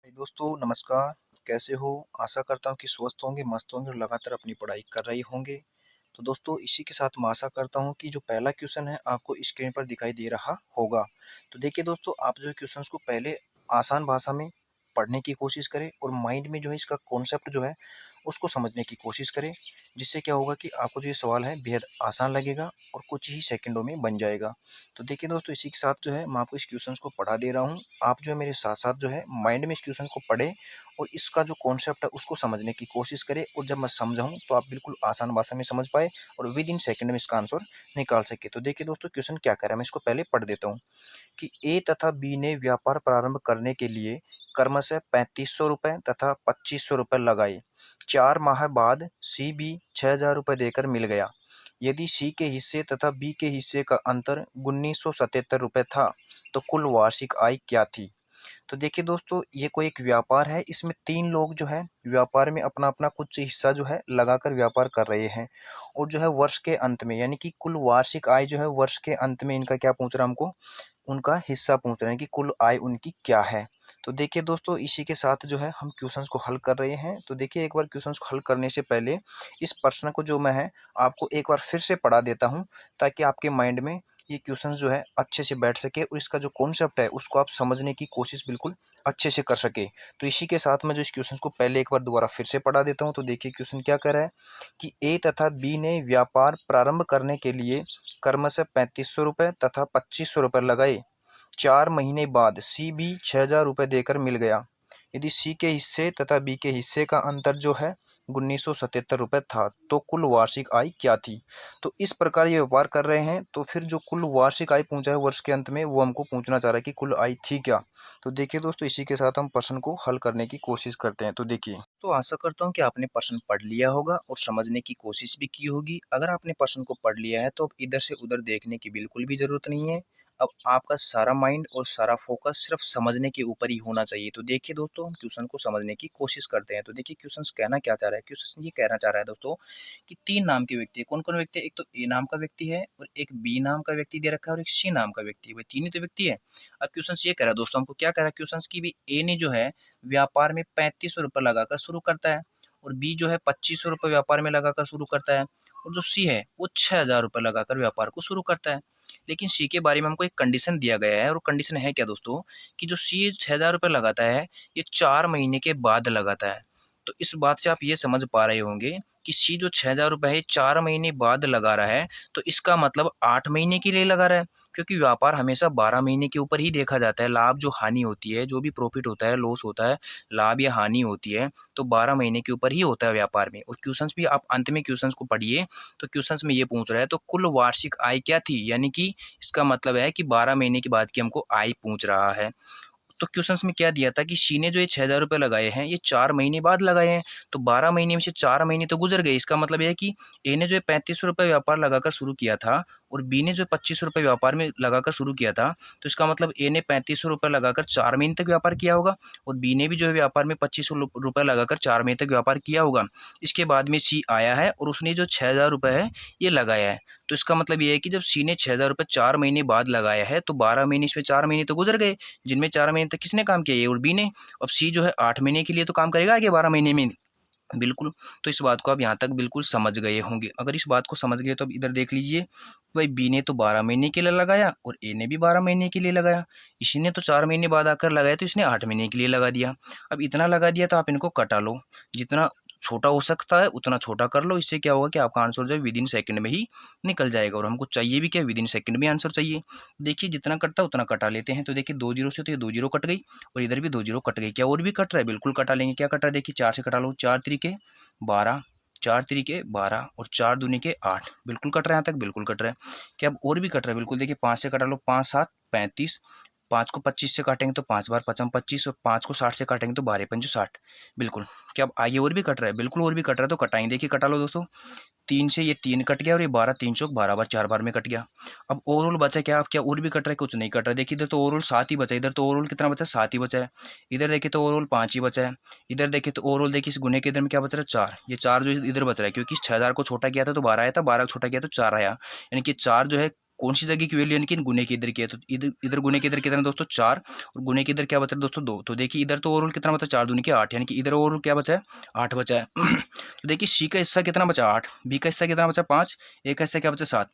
दोस्तों नमस्कार। कैसे हो? आशा करता हूँ कि स्वस्थ होंगे, मस्त होंगे और लगातार अपनी पढ़ाई कर रहे होंगे। तो दोस्तों इसी के साथ मैं आशा करता हूँ कि जो पहला क्वेश्चन है आपको स्क्रीन पर दिखाई दे रहा होगा। तो देखिए दोस्तों, आप जो है क्वेश्चंस को पहले आसान भाषा में पढ़ने की कोशिश करें और माइंड में जो है इसका कॉन्सेप्ट जो है उसको समझने की कोशिश करें। जिससे क्या होगा कि आपको जो ये सवाल है बेहद आसान लगेगा और कुछ ही सेकंडों में बन जाएगा। तो देखिए दोस्तों, इसी के साथ जो है मैं आपको इस क्वेश्चंस को पढ़ा दे रहा हूँ। आप जो है मेरे साथ-साथ जो है माइंड में इस क्वेश्चन को पढ़ें और इसका जो कॉन्सेप्ट है उसको समझने की कोशिश करें, और जब मैं समझाऊँ तो आप बिल्कुल आसान भाषा में समझ पाएँ और विद इन सेकंड में इसका आंसर निकाल सकें। तो देखिए दोस्तों, क्वेश्चन क्या कह रहा है, मैं इसको पहले पढ़ देता हूँ कि ए तथा बी ने व्यापार प्रारंभ करने के लिए क्रमशः 3500 रुपये तथा 2500 रुपये लगाए। 4 माह बाद सी बी 6000 रुपये देकर मिल गया। यदि सी के हिस्से तथा बी के हिस्से का अंतर 1977 रुपये था, तो कुल वार्षिक आय क्या थी? तो देखिए दोस्तों, ये कोई एक व्यापार है। इसमें 3 लोग जो है व्यापार में अपना-अपना कुछ हिस्सा जो है लगाकर व्यापार कर रहे हैं, और जो है वर्ष के अंत में यानी कि कुल वार्षिक आय जो है वर्ष के अंत में इनका क्या पूछ रहा है हमको, उनका हिस्सा पूछ रहे हैं कि कुल आय उनकी क्या है। तो देखिए दोस्तों, इसी के साथ जो है हम क्वेश्चंस को हल कर रहे हैं। तो देखिए, एक बार क्वेश्चंस को हल करने से पहले इस प्रश्न को जो मैं है आपको एक बार फिर से पढ़ा देता हूँ, ताकि आपके माइंड में ये क्वेश्चंस जो है अच्छे से बैठ सके और इसका जो कॉन्सेप्ट है उसको आप समझने की कोशिश बिल्कुल अच्छे से कर सके। तो इसी के साथ मैं जो इस क्वेश्चन को पहले एक बार दोबारा फिर से पढ़ा देता हूँ। तो देखिए क्वेश्चन क्या कह रहा है कि ए तथा बी ने व्यापार प्रारंभ करने के लिए क्रमशः 3500 रुपये तथा 2500 रुपये लगाए। 4 महीने बाद सी बी 6000 रुपये देकर मिल गया। यदि सी के हिस्से तथा बी के हिस्से का अंतर जो है 1977 रुपये था, तो कुल वार्षिक आय क्या थी? तो इस प्रकार ये व्यापार कर रहे हैं, तो फिर जो कुल वार्षिक आय पूछा है वर्ष के अंत में, वो हमको पूछना चाह रहा है कि कुल आय थी क्या? तो देखिए दोस्तों, इसी के साथ हम प्रश्न को हल करने की कोशिश करते हैं। तो देखिए, तो आशा करता हूँ कि आपने प्रश्न पढ़ लिया होगा और समझने की कोशिश भी की होगी। अगर आपने प्रश्न को पढ़ लिया है तो अब इधर से उधर देखने की बिल्कुल भी ज़रूरत नहीं है। अब आपका सारा माइंड और सारा फोकस सिर्फ समझने के ऊपर ही होना चाहिए। तो देखिए दोस्तों, हम क्वेश्चन को समझने की कोशिश करते हैं। तो देखिए क्वेश्चन कहना क्या चाह रहा है, क्वेश्चन ये कहना चाह रहा है दोस्तों कि 3 नाम के व्यक्ति है। कौन-कौन व्यक्ति है? एक तो ए नाम का व्यक्ति है और एक बी नाम का व्यक्ति दे रखा है और एक सी नाम का व्यक्ति है। भाई 3 ही तो व्यक्ति है। अब क्वेश्चन ये कह रहा है दोस्तों, हमको क्या कह रहा है क्वेश्चन की भी, ए ने जो है व्यापार में 3500 रुपये लगाकर शुरू करता है और बी जो है 2500 रुपये व्यापार में लगाकर शुरू करता है, और जो सी है वो 6000 रुपये लगाकर व्यापार को शुरू करता है। लेकिन सी के बारे में हमको एक कंडीशन दिया गया है, और कंडीशन है क्या दोस्तों कि जो सी 6000 रुपये लगाता है ये 4 महीने के बाद लगाता है। तो इस बात से आप ये समझ पा रहे होंगे कि सी जो 6000 रुपये है 4 महीने बाद लगा रहा है, तो इसका मतलब 8 महीने के लिए लगा रहा है, क्योंकि व्यापार हमेशा 12 महीने के ऊपर ही देखा जाता है। लाभ जो हानि होती है, जो भी प्रॉफिट होता है, लॉस होता है, लाभ या हानि होती है, तो 12 महीने के ऊपर ही होता है व्यापार में। और क्वेश्चंस भी आप अंत में क्वेश्चंस को पढ़िए, तो क्वेश्चंस में ये पूछ रहा है तो कुल वार्षिक आय क्या थी, यानी कि इसका मतलब है कि 12 महीने के बाद की हमको आय पूछ रहा है। तो क्वेश्चंस में क्या दिया था कि सी ने जो ये 6000 रुपये लगाए हैं ये 4 महीने बाद लगाए हैं, तो 12 महीने में से 4 महीने तो गुजर गए। इसका मतलब ये है कि ए ने जो है 3500 रुपये व्यापार लगाकर शुरू किया था और बी ने जो 2500 रुपये व्यापार में लगाकर शुरू किया था, तो इसका मतलब ए ने 3500 रुपये लगाकर 4 महीने तक व्यापार किया होगा और बी ने भी जो है व्यापार में 2500 रुपये लगाकर 4 महीने तक व्यापार किया होगा। इसके बाद में सी आया है और उसने जो 6000 रुपये है ये लगाया है, तो इसका मतलब ये है कि जब सी ने 6000 रुपये 4 महीने बाद लगाया है, तो 12 महीने इसमें 4 महीने तो गुजर गए, जिनमें 4 महीने तक किसने काम किया, ए और बी ने। अब सी जो है 8 महीने के लिए तो काम करेगा आगे 12 महीने में, बिल्कुल। तो इस बात को आप यहाँ तक बिल्कुल समझ गए होंगे। अगर इस बात को समझ गए तो अब इधर देख लीजिए, भाई बी ने तो 12 महीने के लिए लगाया और ए ने भी 12 महीने के लिए लगाया। इसी ने तो 4 महीने बाद आकर लगाया, तो इसने 8 महीने के लिए लगा दिया। अब इतना लगा दिया तो आप इनको कटा लो, जितना छोटा हो सकता है उतना छोटा कर लो। इससे क्या होगा कि आपका आंसर जो है विद इन सेकंड में ही निकल जाएगा, और हमको चाहिए भी क्या, विद इन सेकंड में आंसर चाहिए। देखिए जितना कटता है उतना कटा लेते हैं। तो देखिए 2 जीरो से तो ये 2 जीरो कट गई और इधर भी 2 जीरो कट गई। क्या और भी कट रहा है? बिल्कुल कटा लेंगे। क्या कट रहा है? देखिए 4 से कटा लो, 4 त्रिके 12, 4 त्रिके 12 और 4 दूनी के 8, बिल्कुल कट रहा है यहाँ तक, बिल्कुल कट रहा है। क्या अब और भी कट रहा है? बिल्कुल देखिए 5 से कटा लो, 5 7 35, 5 को 25 से काटेंगे तो 5 बार 5 25 और 5 को 60 से काटेंगे तो 12 पंजे 60, बिल्कुल। क्या अब आगे और भी कट रहा है? बिल्कुल और भी कट रहा है, तो कटाएंगे। देखिए कटा लो दोस्तों, 3 से ये 3 कट गया और ये 12 3 चौक 12 बार 4 बार में कट गया। अब ओवरऑल बचा क्या? अब क्या और भी कट रहा है? कुछ नहीं कट रहा है। देखिए इधर तो ओवरऑल 7 ही बचा है, इधर तो ओवरऑल कितना बचा है? 7 ही बचा है। इधर देखिए तो ओवरऑल 5 ही बचा है। इधर देखिए तो ओवरऑल देखिए इस गुने के इधर में क्या बच रहा है? 4। ये 4 जो इधर बच रहा है, क्योंकि 6000 को छोटा किया था तो 12 आया था, 12 को छोटा किया तो 4 आया, यानी कि 4 जो है कौन सी जगह की वैल्यू यानी कि गुने की इधर की है, तो इधर इधर गुने की इधर कितना दोस्तों 4 और गुने की इधर क्या बचा दोस्तों 2। तो देखिए इधर तो ओवरऑल कितना बचा 4 दूनी के 8, यानी कि इधर ओवरऑल क्या बचा है 8 बचा है। तो देखिए सी का हिस्सा कितना बचा 8, बी का हिस्सा कितना बचा 5, ए का हिस्सा क्या बचा 7।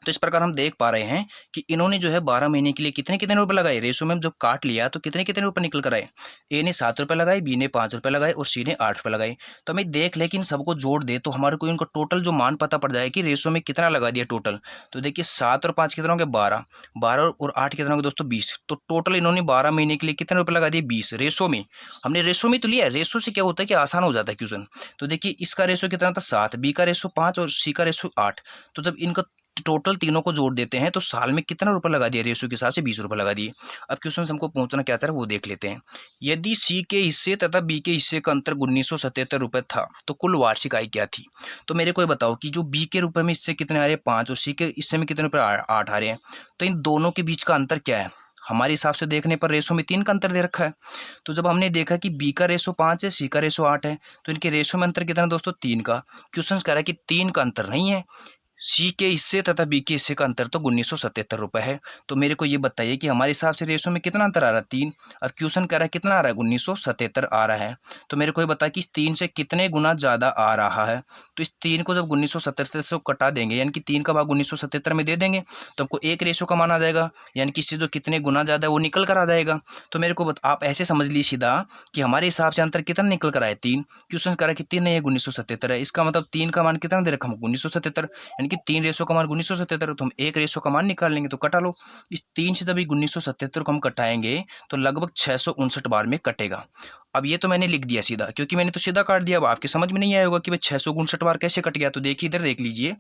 तो इस प्रकार हम देख पा रहे हैं कि इन्होंने जो है 12 महीने के लिए कितने कितने रुपए लगाए, रेशो में जब काट लिया तो कितने कितने रुपए निकल कर आए। ए ने 7 रुपए लगाए, बी ने 5 रुपए लगाए और सी ने 8 रुपए लगाए। तो हमें देख ले कि इन सबको जोड़ दे तो हमारे को इनका टोटल जो मान पता पड़ जाए कि रेशो में कितना लगा दिया टोटल। तो देखिए 7 और 5 कितना हो गया 12, 12 और 8 कितना हो गया दोस्तों 20। तो टोटल इन्होंने 12 महीने के लिए कितने रुपए लगा दिए 20 रेशो में। हमने रेशो में तो लिया, रेशो से क्या होता है कि आसान हो जाता है क्वेश्चन। तो देखिए इसका रेशो कितना था 7, बी का रेशो 5 और सी का रेशो 8। तो जब इनका टोटल तीनों को जोड़ देते हैं तो साल में कितना रुपए लगा दिया रेशियो के हिसाब से 20 रुपए लगा दिए। अब क्वेश्चन हमको पहुंचना क्या था वो देख लेते हैं। यदि सी के हिस्से तथा बी के हिस्से का अंतर 1977 रुपए था तो कुल वार्षिक आय क्या थी। तो मेरे को ये बताओ कि जो बी के रुपए में इससे कितने आ रहे हैं 5 और सी के हिस्से में कितने रुपए 8 आ रहे हैं, तो इन दोनों के बीच का अंतर क्या है। हमारे हिसाब से देखने पर रेशो में 3 का अंतर दे रखा है। तो जब हमने देखा कि बी का रेशो 5 है, सी का रेशो 8 है, तो इनके रेशो में अंतर कितना दोस्तों 3 का। क्वेश्चन कह रहा है कि 3 का अंतर नहीं है। सी के हिस्से तथा बी के हिस्से का अंतर तो 1977 रुपए है। तो मेरे को ये बताइए कि हमारे हिसाब से रेशो में कितना अंतर आ रहा है 3। अब क्वेश्चन कह रहा है कितना आ रहा है 1977 आ रहा है। तो मेरे को ये बताया कि इस 3 से कितने गुना ज़्यादा आ रहा है। तो इस 3 को जब 1977 से कटा देंगे यानी कि 3 का भाग 1977 में दे देंगे तो हमको एक रेशो का मान आ जाएगा, यानी कि इससे जो कितने गुना ज़्यादा है वो निकल कर आ जाएगा। तो मेरे को आप ऐसे समझ लीजिए सीधा कि हमारे हिसाब से अंतर कितना निकल कर आए 3। क्वेश्चन कह रहा है कि 3 नहीं है 1977 है, इसका मतलब 3 का मान कितना दे रखा हमको 1977, यानी कि 3 रेशो का मान 1977। तो हम एक रेशो का मान निकाल लेंगे तो कटा लो। इस 3 से जब 1977 को हम कटाएंगे तो लगभग 659 बार में कटेगा। अब ये तो मैंने लिख दिया सीधा क्योंकि मैंने तो सीधा काट दिया। अब आपके समझ में नहीं आया होगा कि भाई 659 बार कैसे कट गया। तो देखिए इधर देख लीजिए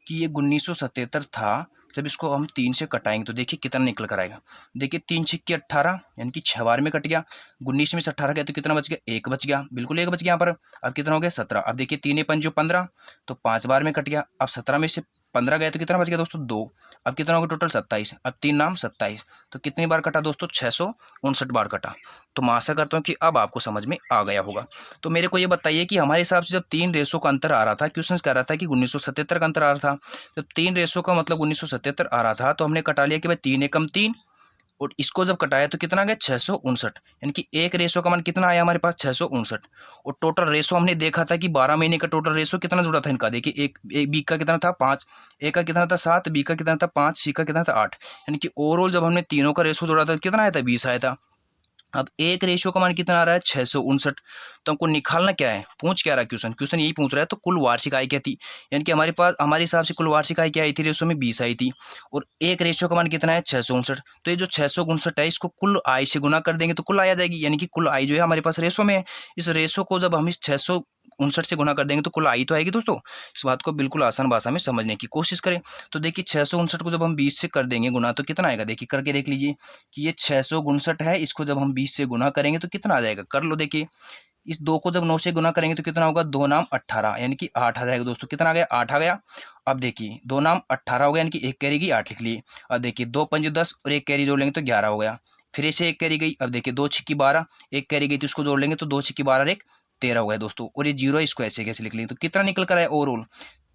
कि ये 1977 था, जब इसको हम 3 से कटाएंगे तो देखिए कितना निकल कर आएगा। देखिए 3 छिक्के 18 यानी कि 6 बार में कट गया। 19 में से 18 गया तो कितना बच गया 1 बच गया, बिल्कुल 1 बच गया यहाँ पर। अब कितना हो गया 17। अब देखिए 3 पंजो 15 तो 5 बार में कट गया। अब 17 में से 15 गए तो कितना बच गया दोस्तों 2। अब कितना होगा टोटल 27। अब 3 नाम 27। तो कितनी बार कटा दोस्तों 659 बार कटा। तो मैं आशा करता हूँ कि अब आपको समझ में आ गया होगा। तो मेरे को ये बताइए कि हमारे हिसाब से जब 3 रेशो का अंतर आ रहा था, क्वेश्चन कह रहा था कि 1977 का अंतर आ रहा था, जब 3 रेशो का मतलब 1977 आ रहा था तो हमने कटा लिया कि भाई 3 एकम 3 और इसको जब कटाया तो कितना आ गया 659, यानी कि एक रेशो का मान कितना आया हमारे पास 659। और टोटल रेशो हमने देखा था कि 12 महीने का टोटल रेशो कितना जुड़ा था इनका। देखिए एक बी का कितना था 5, ए का कितना था 7, बी का कितना था 5, सी का कितना था 8, यानी कि ओवरऑल जब हमने तीनों का रेशो जोड़ा था कितना आया था 20 आया था। अब एक रेशियो का मान कितना आ रहा है 659। तो हमको निकालना क्या है, पूछ क्या रहा है क्वेश्चन, क्वेश्चन यही पूछ रहा है तो कुल वार्षिक आय क्या थी। यानी कि हमारे पास हमारे हिसाब से कुल वार्षिक आय क्या आई थी रेशियो में 20 आई थी और एक रेशियो का मान कितना है 659। तो ये जो 659 है इसको कुल आय से गुना कर देंगे तो कुल आय आ जाएगी, यानी कि कुल आय जो है हमारे पास रेशो में है। इस रेशो को जब हम इस 659 से गुना कर देंगे तो कुल आई तो आएगी दोस्तों। इस बात को बिल्कुल आसान भाषा में समझने की कोशिश करें। तो देखिए 659 को जब हम 20 से कर देंगे गुना तो कितना आएगा, देखिए करके देख लीजिए कि ये 659 है, इसको जब हम 20 से गुना करेंगे तो कितना आ जाएगा, कर लो। देखिए इस 2 को जब 9 से गुना करेंगे तो कितना होगा 2 नाम 18, यानी कि 8 आ जाएगा दोस्तों। कितना आ गया 8 आ गया। अब देखिए 2 नाम 18 हो गया, यानी कि एक कैरी गई 8 लिख लिए। अब देखिए 2 पंजे 10 और एक कैरी जोड़ लेंगे तो 11 हो गया। फिर से एक कैरी गई। अब देखिए 2 छिक्की 12, एक कैरी गई तो इसको जोड़ लेंगे तो 2 छिक्की 12 एक 13 हो गया दोस्तों। और ये जीरो इसको ऐसे कैसे लिख लेंगे तो कितना निकल कर आया ओवरऑल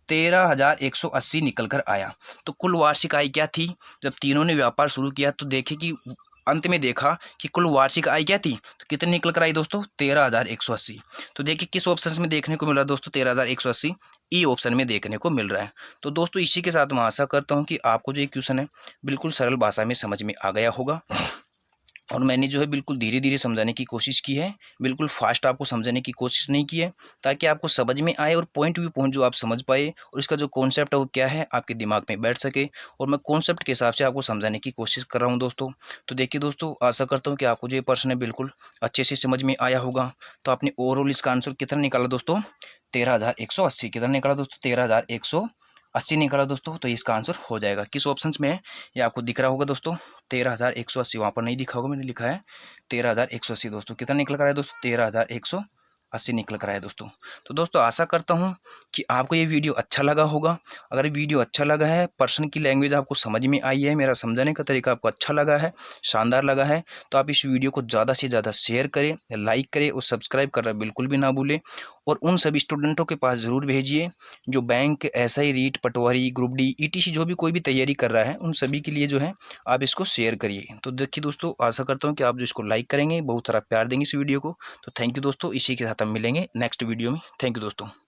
13,180 निकल कर आया। तो कुल वार्षिक आय क्या थी जब तीनों ने व्यापार शुरू किया। तो देखे कि अंत में देखा कि कुल वार्षिक आय क्या थी तो कितनी निकल कर आई दोस्तों 13,180। तो देखिए किस ऑप्शन में देखने को मिल रहा है दोस्तों 13,180 ई ऑप्शन में देखने को मिल रहा है। तो दोस्तों इसी के साथ मैं आशा करता हूँ कि आपको जो ये क्वेश्चन है बिल्कुल सरल भाषा में समझ में आ गया होगा और मैंने जो है बिल्कुल धीरे धीरे समझाने की कोशिश की है, बिल्कुल फास्ट आपको समझाने की कोशिश नहीं की है, ताकि आपको समझ में आए और पॉइंट टू पॉइंट जो आप समझ पाए और इसका जो कॉन्सेप्ट है वो क्या है आपके दिमाग में बैठ सके और मैं कॉन्सेप्ट के हिसाब से आपको समझाने की कोशिश कर रहा हूँ दोस्तों। तो देखिए दोस्तों आशा करता हूँ कि आपको जो ये प्रश्न है बिल्कुल अच्छे से समझ में आया होगा। तो आपने ओवरऑल इसका आंसर कितना निकाला दोस्तों 13,180, कितना निकाला दोस्तों 13,180 निकाला दोस्तों। तो इसका आंसर हो जाएगा किस ऑप्शन में है ये आपको दिख रहा होगा दोस्तों 13,180, वहाँ पर नहीं दिखा होगा मैंने लिखा है 13,180 दोस्तों। कितना निकल कर आया दोस्तों 13,180 80 निकल कर आया दोस्तों। तो दोस्तों आशा करता हूँ कि आपको ये वीडियो अच्छा लगा होगा। अगर वीडियो अच्छा लगा है, पर्सन की लैंग्वेज आपको समझ में आई है, मेरा समझाने का तरीका आपको अच्छा लगा है, शानदार लगा है, तो आप इस वीडियो को ज़्यादा से ज़्यादा शेयर करें, लाइक करें और सब्सक्राइब करना बिल्कुल भी ना भूलें। और उन सभी स्टूडेंटों के पास ज़रूर भेजिए जो बैंक, एसआई, रीट, पटवारी, ग्रुप डी, ईटीसी जो भी कोई भी तैयारी कर रहा है, उन सभी के लिए जो है आप इसको शेयर करिए। तो देखिए दोस्तों, आशा करता हूँ कि आप जो इसको लाइक करेंगे, बहुत सारा प्यार देंगे इस वीडियो को। तो थैंक यू दोस्तों, इसी के साथ हम मिलेंगे नेक्स्ट वीडियो में। थैंक यू दोस्तों।